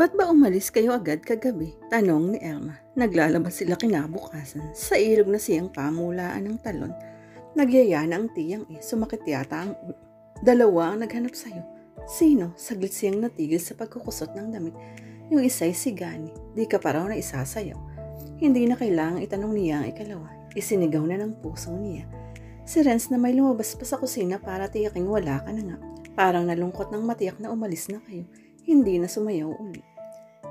Ba't ba umalis kayo agad kagabi? Tanong ni Elma. Naglalabas sila kinabukasan sa ilog na siyang pamulaan ng talon. Nagyaya na ang tiyang sumakit yata ang ulo. Dalawa ang naghanap sa'yo. Sino? Saglit siyang natigil sa pagkukusot ng damit. Yung isa'y si Gani. Di ka pa raw na isasayaw. Hindi na kailangang itanong niya ang ikalawa. Isinigaw na ng puso niya. Si Renz na may lumabas pa sa kusina para tiyaking wala ka na nga. Parang nalungkot ng matiyak na umalis na kayo. Hindi na sumayaw ulit.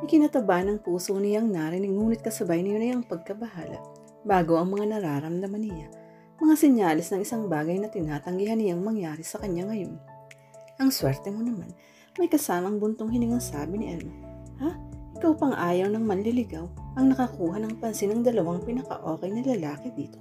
Ikinataba ng puso niyang narinig ngunit kasabay niyo na yung pagkabahala. Bago ang mga nararamdaman niya. Mga sinyalis ng isang bagay na tinatanggihan niyang mangyari sa kanya ngayon. Ang swerte mo naman. May kasamang buntong hiningang sabi ni Elma. Ha? Ikaw pang ayaw ng manliligaw ang nakakuha ng pansin ng dalawang pinaka-okay na lalaki dito.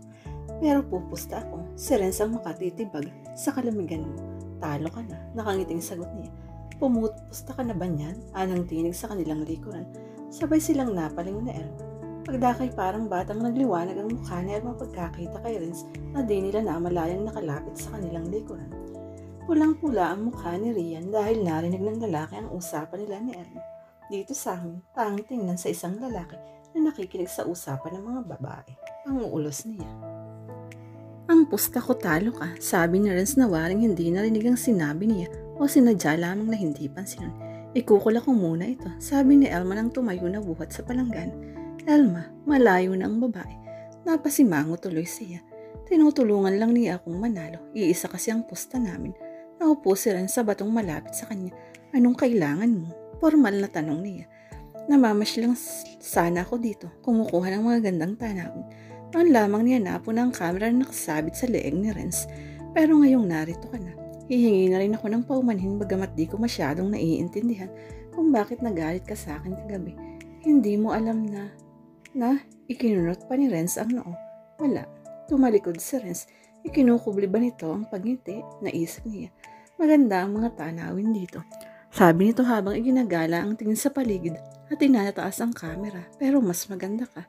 Pero pupusta ako. Si Renz ang makatitibag sa kalamigan mo. Talo ka na. Nakangiting sagot niya. Pumupusta ka na ba niyan? Anang tinig sa kanilang likuran. Sabay silang napalingon na Elma. Pagdakay parang batang nagliwanag ang mukha ni Elma pagkakita kay Renz na di nila namalayang nakalapit sa kanilang likuran. Pulang-pula ang mukha ni Rian dahil narinig ng lalaki ang usapan nila ni Elma. Dito sa amin, tanging tingnan sa isang lalaki na nakikinig sa usapan ng mga babae. Ang uulos niya. Ang pusta ko talo ka, sabi ni Renz na waring hindi narinig ang sinabi niya o sinadya lamang na hindi pansin. Ikukula ko muna ito, sabi ni Elma nang tumayo na buhat sa palanggan. Elma, malayo na ang babae. Napasimango tuloy siya. Tinutulungan lang niya akong manalo. Iisa kasi ang pusta namin. Naupo si Renz sa batong malapit sa kanya. Anong kailangan mo? Formal na tanong niya. Namamash lang sana ako dito. Kumukuha ng mga gandang tanawin. Noon lamang niya napo na ang kamera na nakasabit sa leeg ni Renz. Pero ngayong narito ka na. Hihingi na rin ako ng paumanhin bagamat di ko masyadong naiintindihan kung bakit nagalit ka sa akin kagabi. Hindi mo alam na ikinunot pa ni Renz ang noo. Wala. Tumalikod si Renz. Ikinukubli ba nito ang pagngiti? Naisip niya. Maganda ang mga tanawin dito. Sabi nito habang iginagala ang tingin sa paligid at tinataas ang kamera. Pero mas maganda ka.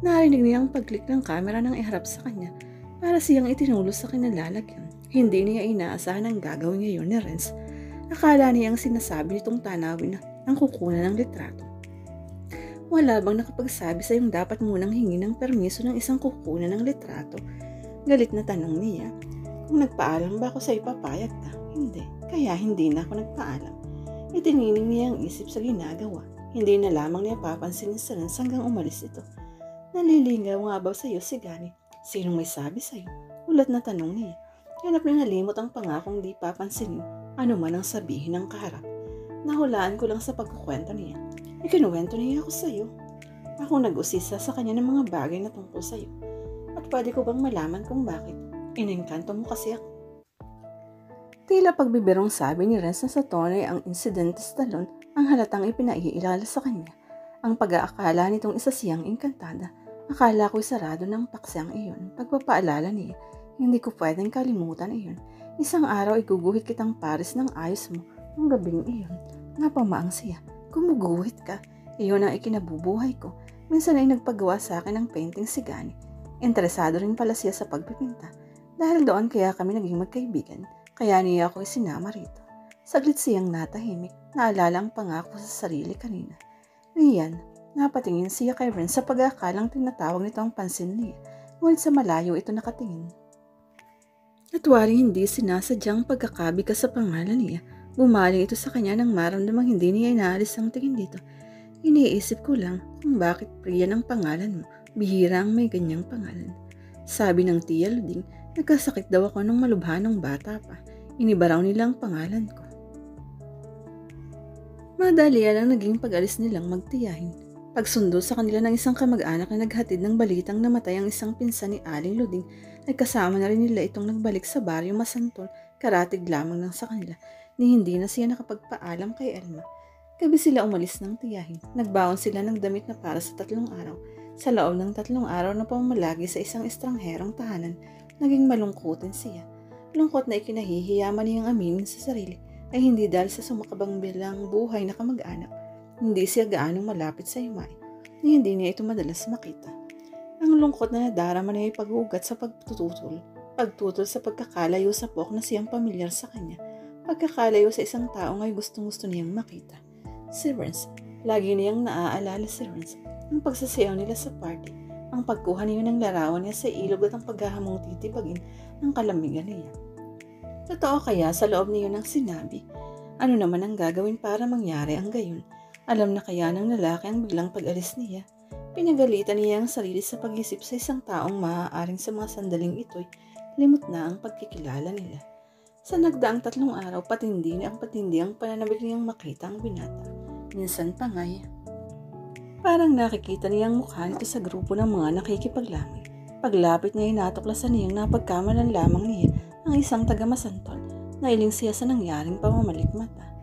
Narinig niya ang pag-click ng kamera nang iharap sa kanya para siyang itinulos sa kinalalagyan. Hindi niya inaasahan ang gagawin ngayon ni Renz. Akala niyang sinasabi nitong tanawin na ang kukunan ng litrato. Wala bang nakapagsabi sa iyong dapat munang hingi ng permiso ng isang kukunan ng litrato? Galit na tanong niya. Kung nagpaalam ba ako sa ipapayag ka? Hindi. Kaya hindi na ako nagpaalam. Itinining niya ang isip sa ginagawa. Hindi na lamang niya papansinin sa Renz hanggang umalis ito. Naliligaw nga ba sa iyo si Gani? Sinong may sabi sa iyo? Ulat na tanong niya. Ganap na nalimot ang pangakong di papansinin. Ano man ang sabihin ng kaharap. Nahulaan ko lang sa pagkukwento niya. Ikinuwento niya ako sa iyo. Ako nag-usisa sa kanya ng mga bagay na tungkol sa iyo. At pwede ko bang malaman kung bakit? Inengkanto mo kasi ako. Tila pagbibirong sabi ni Renz na sa tonay ang insidente sa talon ang halatang ipinaiilala sa kanya. Ang pag-aakala nitong isa siyang engkantada. Akala ko'y sarado ng paksang iyon. Pagpapaalala niya, hindi ko pwedeng kalimutan iyon. Isang araw iguguhit kitang pares ng ayos mo ng gabing iyon. Napamaang siya. Gumuguhit ka. Iyon ang ikinabubuhay ko. Minsan ay nagpagawa sa akin ng painting si Gani. Interesado rin pala siya sa pagpipinta. Dahil doon kaya kami naging magkaibigan. Kaya niya ako isinama rito. Saglit siyang natahimik. Naalala ang pangako sa sarili kanina. Rian, napatingin siya kay Renz sa pag-aakalang tinatawag nito ang pansin niya. Ngunit sa malayo ito nakatingin. At waring hindi sinasadyang pagkakabi ka sa pangalan niya. Bumaling ito sa kanya nang maramdamang hindi niya inaalis ang tingin dito. Iniisip ko lang kung bakit Priya ang pangalan mo. Bihira ang may ganyang pangalan. Sabi ng tiya Luding, nagkasakit daw ako nung malubha nung bata pa. Iniba raw nila ang pangalan ko. Madalian ang naging pag-alis nilang magtiyahin. Pagsundo sa kanila ng isang kamag-anak na naghatid ng balitang namatay ang isang pinsan ni Aling Luding, ay kasama na rin nila itong nagbalik sa baryo Masantol, karatig lamang lang sa kanila, ni hindi na siya nakapagpaalam kay Elma. Gabi sila umalis ng tiyahin. Nagbaon sila ng damit na para sa 3 araw. Sa loob ng 3 araw na pamamalagi sa isang estrangherong tahanan, naging malungkutin siya. Lungkot na ikinahihiyaman niyang aminin sa sarili ay hindi dahil sa sumakabang bilang buhay na kamag-anak. Hindi siya gaanong malapit sa Imay, ni hindi niya ito madalas makita. Ang lungkot na nadarama niya ay pag-uugat sa pagtutol sa pagkakalayo sa pok na siyang pamilyar sa kanya, pagkakalayo sa isang tao ay gustong-gusto niyang makita. Si Renz, Lagi niyang naaalala si Renz ang pagsasayaw nila sa party, ang pagkuha niya ng larawan niya sa ilog at ang paghahamong titibagin ng kalamigan niya. Totoo kaya sa loob niya ng sinabi? Ano naman ang gagawin para mangyari ang gayon? Alam na kaya ng lalaki ang biglang pag-alis niya? Pinagalitan niya ang sarili sa pag-isip sa isang taong maaaring sa mga sandaling ito'y limot na ang pagkikilala nila. Sa nagdaang 3 araw, patindi ang pananabik niyang makita ang binata. Minsan pa nga'y parang nakikita niyang mukha nito sa grupo ng mga nakikipaglamay. Paglapit niya ay natuklasan niyang napagkamalan lamang niya ang isang taga-Masantol. Nailing siya sa nangyaring pamamalikmata.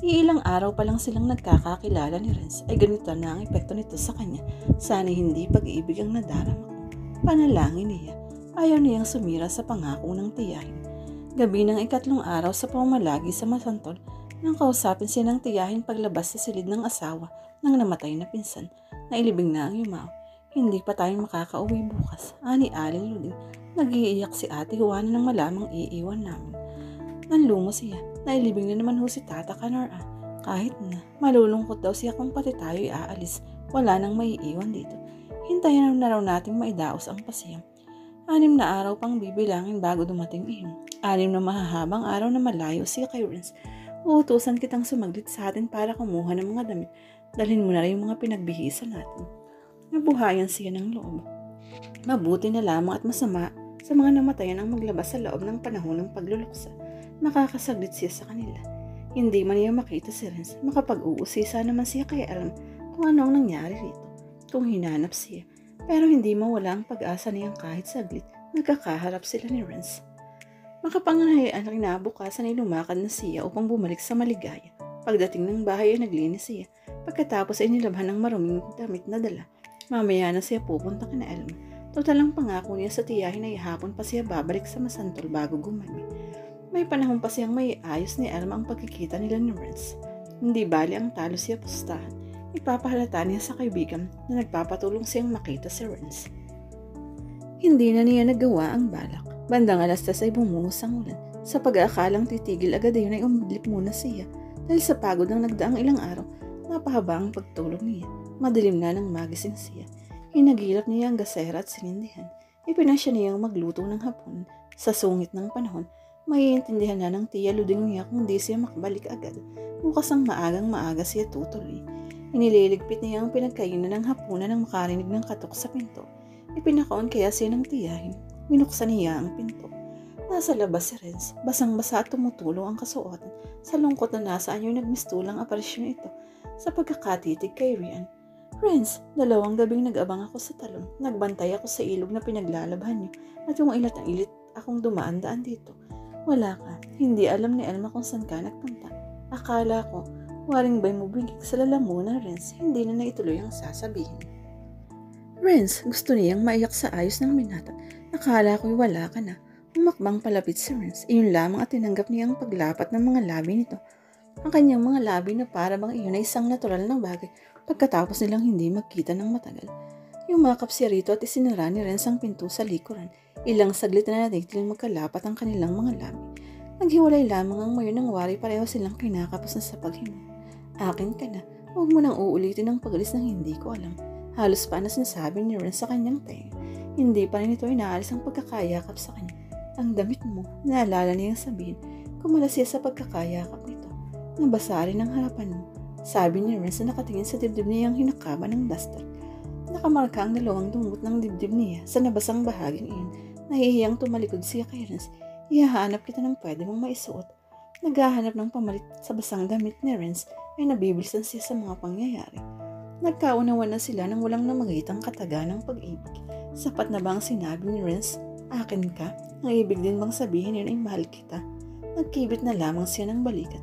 Iilang araw pa lang silang nagkakakilala ni Renz ay ganito na ang epekto nito sa kanya. Sana hindi pag-ibig ang nadarama ko. Panalangin niya. Ayaw niyang sumira sa pangako ng tiyahin. Gabi ng 3 araw sa pamamalagi sa Masantol, nang kausapin siya ng tiyahin paglabas sa silid ng asawa ng namatay na pinsan, na ilibing na ang yumao. Hindi pa tayo makakauwi bukas, ani Aling Luding. Nag-iiyak si ate Juana nang malamang iiwan namin. Nanlumo siya. Nailibing na naman ho si Tata Canora. Kahit na, malulungkot daw siya kung pati tayo'y aalis. Wala nang maiiwan dito. Hintayin na raw nating maidaos ang pasiyang. 6 na araw pang bibilangin bago dumating iyon. 6 na mahahabang araw na malayo siya kay Renz. Uutusan kitang sumaglit sa atin para kumuha ng mga damit. Dalhin mo na rin yung mga pinagbihisan natin. Nabuhayan siya ng loob. Mabuti na lamang at masama sa mga namatayan ang maglabas sa loob ng panahon ng pagluluksa. Makakasaglit siya sa kanila. Hindi man niya makita si Renz, makapag-uusisa naman siya kaya alam kung ano ang nangyari rito. Kung hinanap siya, pero hindi mawala ang pag-asa niyang kahit saglit, nagkakaharap sila ni Renz. Makapangyarihan ang kinabukasan ay lumakad na siya upang bumalik sa maligaya. Pagdating ng bahay ay naglinis siya, pagkatapos ay nilabhan ng maruming damit na dala. Mamaya na siya pupunta kina Elma. Total ang pangako niya sa tiyahin ay hapon pa siya babalik sa Masantol bago gumabi. May panahon pa siyang may ayos ni Elma ang pagkikita nila ni Renz. Hindi bali ang talo siya pustahan. Ipapahalata niya sa kaibigan na nagpapatulong siyang makita si Renz. Hindi na niya nagawa ang balak. Bandang 3:00 ay bumuhos ang ulan. Sa pag-aakalang titigil agad ay umidlip muna siya dahil sa pagod ng nagdaang ilang araw, napahaba ang pagtulog niya. Madilim na nang magising siya. Hinagilap niya ang gasera at sinindihan. Ipinasya niyang magluto ng hapon. Sa sungit ng panahon, maiintindihan na ng tiya Luding niya kung di siya makabalik agad. Bukas ang maaga siya tutuloy. Inililigpit niya ang pinagkainan ng hapunan nang makarinig ng katok sa pinto. Ipinakaon kaya siya ng tiyahin. Minuksan niya ang pinto. Nasa labas si Renz, basang-basa at tumutulong ang kasuotan. Sa lungkot na nasaan yung nagmistulang aparisyon ito. Sa pagkakatitig kay Rian, Renz, 2 gabing nag-abang ako sa talon. Nagbantay ako sa ilog na pinaglalabhan niyo at yung ilat ang ilit akong dumaan-daan dito. Wala ka. Hindi alam ni Elma kung saan ka nagpunta. Akala ko, waring ba'y mubigig sa lalamunan, Renz. Hindi na naituloy ang sasabihin. Renz, gusto niyang maiyak sa ayos ng binata. Akala ko'y wala ka na. Umakbang palapit si Renz. Iyon lamang at tinanggap niya ang paglapat ng mga labi nito. Ang kanyang mga labi na para bang iyon ay isang natural na bagay pagkatapos nilang hindi magkita ng matagal. Yumakap siya rito at isinara ni Renz ang pinto sa likuran. Ilang saglit na natiling magkalapat ang kanilang mga labi. Naghiwalay lamang ang mayon ng wari, pareho silang kinakapos na sa paghinga. Akin ka na, huwag mo nang uulitin ang pag-alis ng hindi ko alam. Halos pa na sinasabi ni Renz sa kanyang tenga. Hindi pa rin ito inaalis ang pagkakayakap sa kanya. Ang damit mo, naalala niyang sabihin, kumalas siya sa pagkakayakap nito. Nabasa rin ang harapan mo. Sabi ni Renz na nakatingin sa dibdib niyang hinakaban ng duster. Nakamarka ang 2 dungot ng dibdib niya sa nabasang bahaging iyon. Nahihiyang tumalikod siya kay Renz. Ihahanap kita ng pwede mong maisuot. Naghahanap ng pamalit sa basang damit ni Renz ay nabibilisan siya sa mga pangyayari. Nagkaunawan na sila nang walang namagitang kataga ng pag-ibig. Sapat na ba ang sinabi ni Renz? Akin ka? Ang ibig din bang sabihin yun ay mahal kita? Nagkibit na lamang siya ng balikat.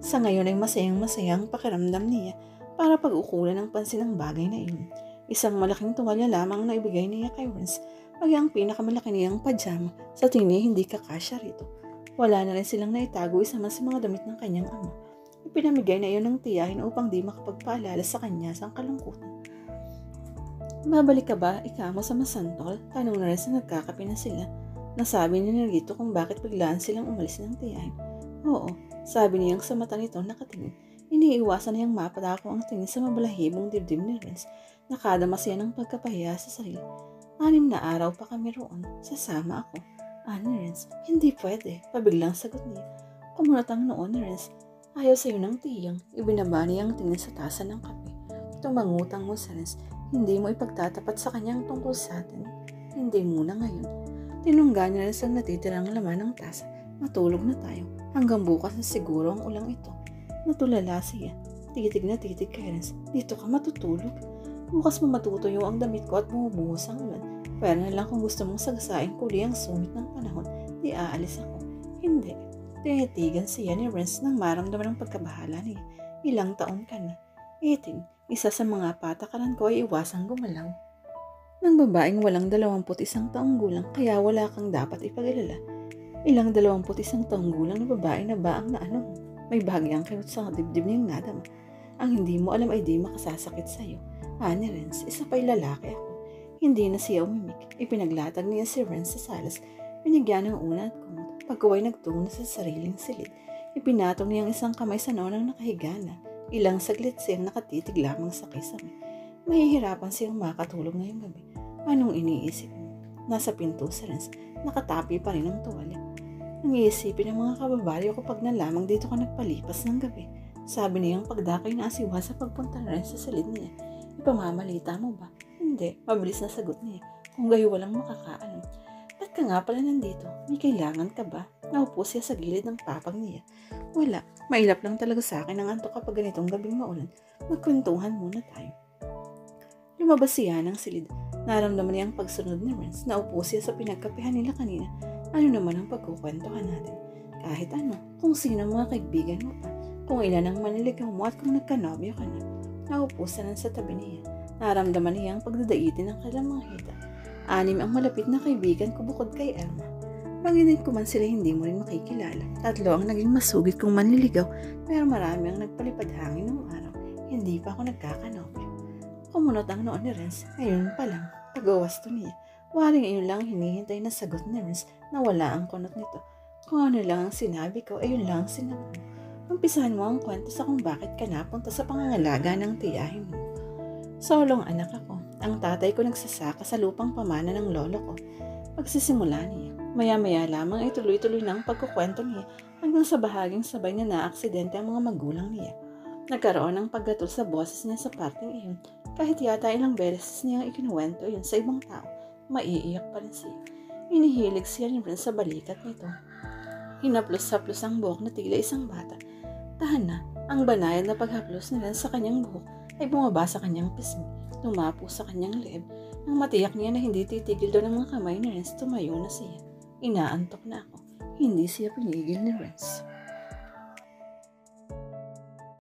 Sa ngayon ay masayang-masayang pakiramdam niya para pag-ukulan ng pansin ang bagay na iyon. Isang malaking tuwalya lamang na ibigay niya kay Renz, pag ang pinakamalaki niyang pajama. Sa tingin niya hindi kakasya rito. Wala na rin silang naitago isama sa mga damit ng kanyang ama. Ipinamigay na iyon ng tiyahin upang di makapagpaalala sa kanya sa kalungkutan. Babalik ka ba, ika mo sa Masantol? Tanong na rin sa nagkakape na sila. Nasabi ni Rito kung bakit biglaan silang umalis ng tiyahin. Oo, sabi niyang sa mata nito nakatingin. Iniiwasan niyang mapadako ang tingin sa mabalahibong dibdib ni Renz. Nakadama siya ng pagkapahiya sa sarili. 6 na araw pa kami roon. Sasama ako. Ni Renz. Hindi pwede. Pabiglang sagot niya. Kumunot ang noon ni Renz. Ayaw sa'yo ng tiyang. Ibinaba niya ang tingin sa tasa ng kape. Tumangutang mo sa Renz. Hindi mo ipagtatapat sa kanyang tungkol sa atin. Hindi muna ngayon. Tinungga niya Renz ang natitirang laman ng tasa. Matulog na tayo. Hanggang bukas na siguro ang ulang ito. Natulala siya. Titig na titig kay Renz. Dito ka matutulog. Bukas mo matutuyo ang damit ko at bumubuhos ang ulan. Pero na lang kung gusto mong sagsain kuli ang sungit ng panahon, di aalis ako. Hindi. Tinitigan siya ni Renz nang maramdaman ang pagkabahala niya. Ilang taon ka na. 18. Isa sa mga patakaran ko ay iwasang gumalaw. Nang babaeng walang 21 taong gulang kaya wala kang dapat ipag-alala. Ilang 21 taong gulang na babae na ba ang naano mo? May bahagyang kirot sa dibdib niyang nadama. Ang hindi mo alam ay di makasasakit sa'yo. Ni Renz, isa pa'y lalaki ako. Hindi na siya umimik. Ipinaglatag niya si Renz sa salas. Binigyan ng una at kumot. Pagkaway nagtungo sa sariling silid. Ipinatong niya ang isang kamay sa noo ng nakahiga na. Ilang saglit siyang nakatitig lamang sa kisame. Mahihirapan siyang makatulog ngayong gabi. Anong iniisip mo? Nasa pinto si Renz. Nakatapi pa rin ang tuwalya. Nangiisipin ng mga kababaryo ko pag nalamang dito ka nagpalipas ng gabi. Sabi niyang pagdakay na asiwa sa pagpunta na rin sa silid niya. Ipamamalita mo ba? Hindi, mabilis na sagot niya. Kung gayo walang makakaalam. Ba't ka nga pala nandito? May kailangan ka ba? Naupo siya sa gilid ng papag niya. Wala, mailap lang talaga sa akin ang antok kapag ganitong gabing maulan. Magkwentuhan muna tayo. Lumabas siya ng silid. Naramdaman niya ang pagsunod ni Renz. Naupo siya sa pinagkapihan nila kanina. Ano naman ang pagkukwentuhan natin? Kahit ano, kung sino mga kaibigan mo pa, kung ilan ang maniligaw mo at kung nagkanobyo ka na. Naupo sa tabi niya. Naramdaman niya ang pagdadaitin ng kanilang mga hita. 6 ang malapit na kaibigan ko bukod kay Elma. Maginig ko man sila hindi mo rin makikilala. 3 ang naging masugid kong manliligaw pero marami ang nagpalipad hangin ng araw. Hindi pa ako nagkakanobyo. Kumunot ang noon ni Renz. Ayun pa lang, pag-awasto niya. Waring iyon lang hinihintay na sagot ni Renz na wala ang kunot nito. Kung ano lang ang sinabi ko, ayun lang ang sinabi mo. Umpisahan mo ang kwento sa kung bakit ka napunta sa pangangalaga ng tiyahin mo. Solong anak ako. Ang tatay ko nagsasaka sa lupang pamana ng lolo ko. Pagsisimula niya. Maya-maya lamang ay tuloy-tuloy na ang pagkukwento niya hanggang sa bahaging sabay na naaksidente ang mga magulang niya. Nagkaroon ng paggatol sa boses niya sa parteng iyon. Kahit yata ilang beses niya ikinuwento yun sa ibang tao. Maiiyak pa rin siya. Inihilig siya rin sa balikat nito. Hinaplos-haplos ang buhok na tila isang bata. Tahan na, ang banayad na paghaplos nila sa kanyang buhok ay bumaba sa kanyang pisngi, tumapo sa kanyang leeg. Nang matiyak niya na hindi titigil doon ang mga kamay ni Renz, tumayo na siya. Inaantok na ako. Hindi siya pinigil ni Renz.